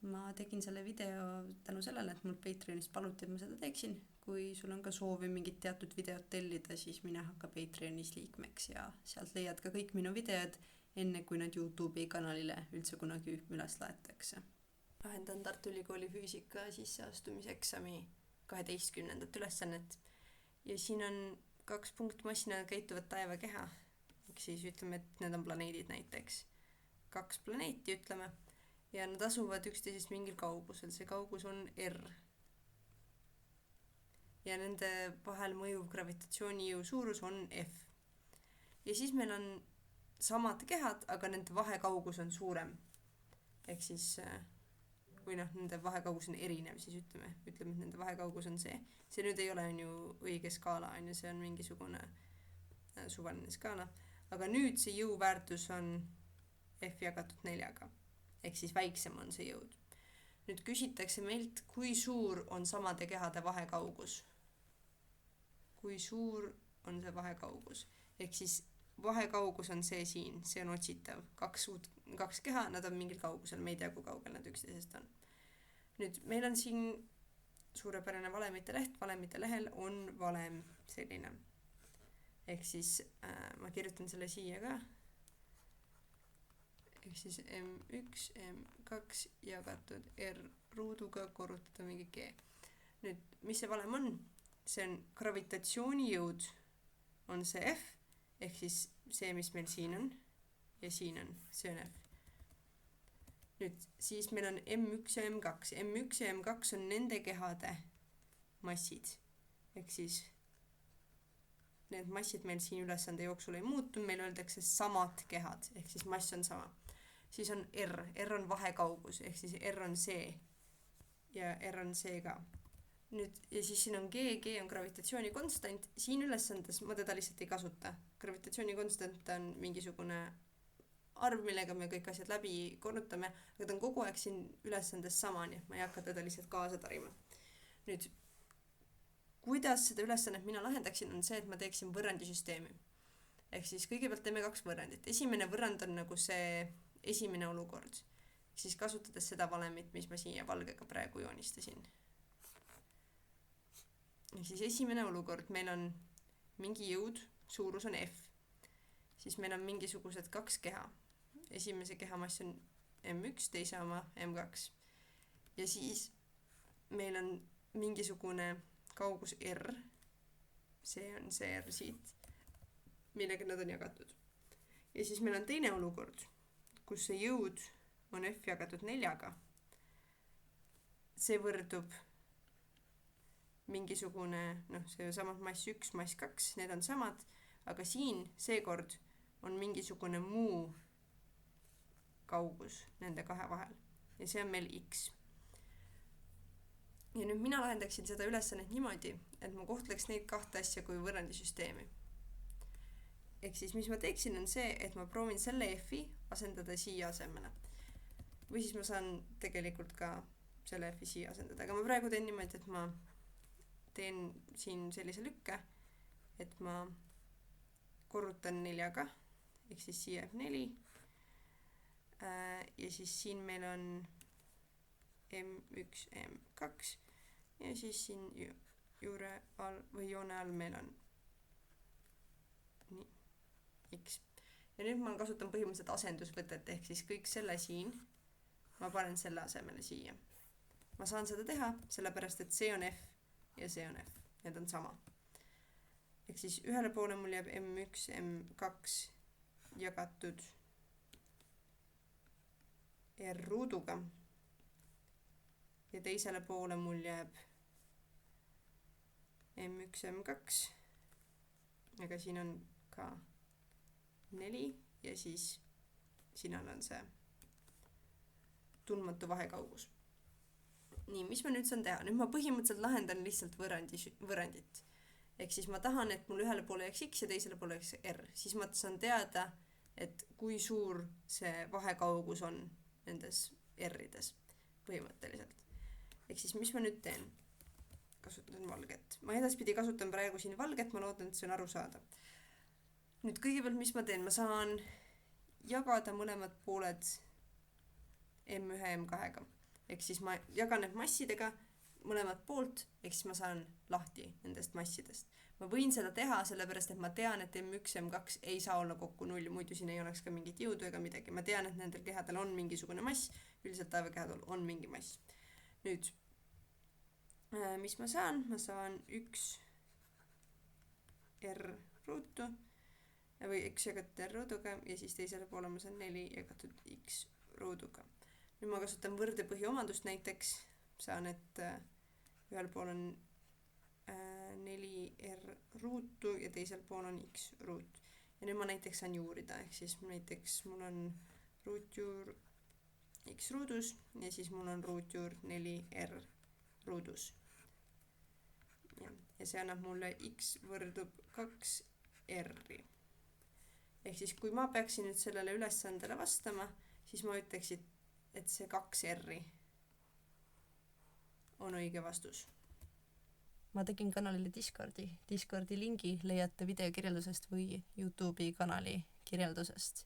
Ma tegin selle video tänu sellele, et mul Patreonis paluti, et ma seda teeksin. Kui sul on ka soovi mingit teatud videot tellida, siis mine hakka Patreonis liikmeks ja sealt leiad ka kõik minu videod, enne kui nad YouTube'i kanalile üldse kunagi üles laetakse. Lahendan Tartu Ülikooli füüsika sisseastumiseksami 12. ülesannet ja siin on 2 punktmassina käituvad taevakeha. Ehk siis ütleme, et need on planeedid näiteks. 2 planeeti ütleme ja nad asuvad üksteisest mingil kaugusel. See kaugus on R. Ja nende vahel mõjuv gravitatsioonijõu suurus on F. Ja siis meil on samad kehad, aga nende vahekaugus on suurem. Ehk siis, kui nende vahekaugus on erinev, siis ütleme, et nende vahekaugus on see. See nüüd ei ole ju õige skaala, see on mingisugune suvaline skaala. Aga nüüd see jõuväärtus on F jagatud 4-ga. Ehk siis väiksem on see jõud. Nüüd küsitakse meilt, kui suur on samade kehade vahekaugus. Kui suur on see vahekaugus. Ehk siis vahekaugus on see siin, see on otsitav. 2 keha, nad on mingil kaugusel, me ei tea, kui kaugel nad üksteisest on. Nüüd meil on siin suurepärane valemite leht, valemite lehel on valem selline. Ehk siis ma kirjutan selle siia ka. Ehk siis M1, M2 jagatud R ruuduga korrutada mingi G. Nüüd, mis see valem on? See on gravitatsioonijõud on see F, ehk siis see, mis meil siin on ja siin on, see on F. Nüüd, siis meil on M1 ja M2. M1 ja M2 on nende kehade massid. Ehk siis need massid meil siin ülesande jooksul ei muutu, meil öeldakse samad kehad, ehk siis mass on sama. Siis on R, R on vahekaugus, ehk siis R on see ja R on see ka. Nüüd, ja siis siin on G, G on gravitatsiooni-konstant. Siin ülesandes ma teda lihtsalt ei kasuta. Gravitatsiooni-konstant on mingisugune arv, millega me kõik asjad läbi korrutame, aga ta on kogu aeg siin ülesandes sama, nii et ma ei hakka teda lihtsalt kaasa tarima. Nüüd, kuidas seda ülesannet mina lahendaksin, on see, et ma teeksin võrrandisüsteemi. Ehk siis kõigepealt teeme 2 võrrandit. Esimene võrrand on nagu see esimene olukord. Ehk siis kasutades seda valemit, mis ma siia valgega praegu joonistasin. Ehk siis esimene olukord, meil on mingi jõud, suurus on F. Siis meil on mingisugused 2 keha. Esimese keha mass on M1, teise oma M2. Ja siis meil on mingisugune kaugus R. See on see R siit, millega nad on jagatud. Ja siis meil on teine olukord, kus see jõud on F jagatud 4-ga. See võrdub mingisugune, see samad mass 1, mass 2, need on samad, aga siin seekord on mingisugune muu kaugus nende 2 vahel. Ja see on meil X. Ja nüüd mina lahendaksin seda ülesannet niimoodi, et ma kohtleks neid 2 asja kui võrrandisüsteemi. Ehk siis, mis ma teeksin, on see, et ma proovin selle F-i asendada siia asemele. Või siis ma saan tegelikult ka selle F-i siia asendada. Aga ma praegu teen niimoodi, et ma teen siin sellise lükke, et ma korrutan 4-ga, ehk siis siia F4. Ja siis siin meil on M1, M2 ja siis siin juure all või joone all meil on nii, X. Ja nüüd ma kasutan põhimõtteliselt asendusvõtet, ehk siis kõik selle siin, ma panen selle asemele siia. Ma saan seda teha, sellepärast et see on F ja see on F. Need on sama. Ehk siis ühele poole mul jääb M1, M2 jagatud R ruuduga ja teisele poole mul jääb M1, M2, aga siin on ka 4 ja siis siin on see tundmatu vahekaugus. Nii, mis ma nüüd saan teha? Nüüd ma põhimõtteliselt lahendan lihtsalt võrrandit. Ehk siis ma tahan, et mul ühele poole jääks X ja teisele poole jääks R. Siis ma saan teada, et kui suur see vahekaugus on nendes R-ides põhimõtteliselt. Ehk siis mis ma nüüd teen? Kasutan valget. Ma edaspidi kasutan praegu siin valget, ma loodan, et see on aru saada. Nüüd kõigepealt, mis ma teen? Ma saan jagada mõlemad pooled M1, M2-ga. ehk siis ma jagan need massidega mõlemat poolt, ehk siis ma saan lahti nendest massidest. Ma võin seda teha sellepärast, et ma tean, et M1 ja M2 ei saa olla kokku 0, muidu siin ei oleks ka mingit jõudu ega midagi. Ma tean, et nendel kehadel on mingisugune mass, üldiselt taevakehadel on mingi mass. Nüüd, mis ma saan? Ma saan 1 R ruutu või X jagatud R ruuduga ja siis teisele poole ma saan 4 jagatud X ruuduga. Nüüd ma kasutan võrdepõhi omandust näiteks. Saan, et ühel pool on 4R ruutu ja teisel pool on X ruut. Ja nüüd ma näiteks saan juurida, ehk siis näiteks mul on ruutjuur X ruudus ja siis mul on ruutjuur 4R ruudus. Ja see annab mulle X võrdub 2R-i. Ehk siis kui ma peaksin nüüd sellele ülesandele vastama, siis ma ütleksin, et see 2R-i on õige vastus. Ma tegin kanalile Discordi. Discordi lingi leiate videokirjeldusest või YouTube'i kanali kirjeldusest.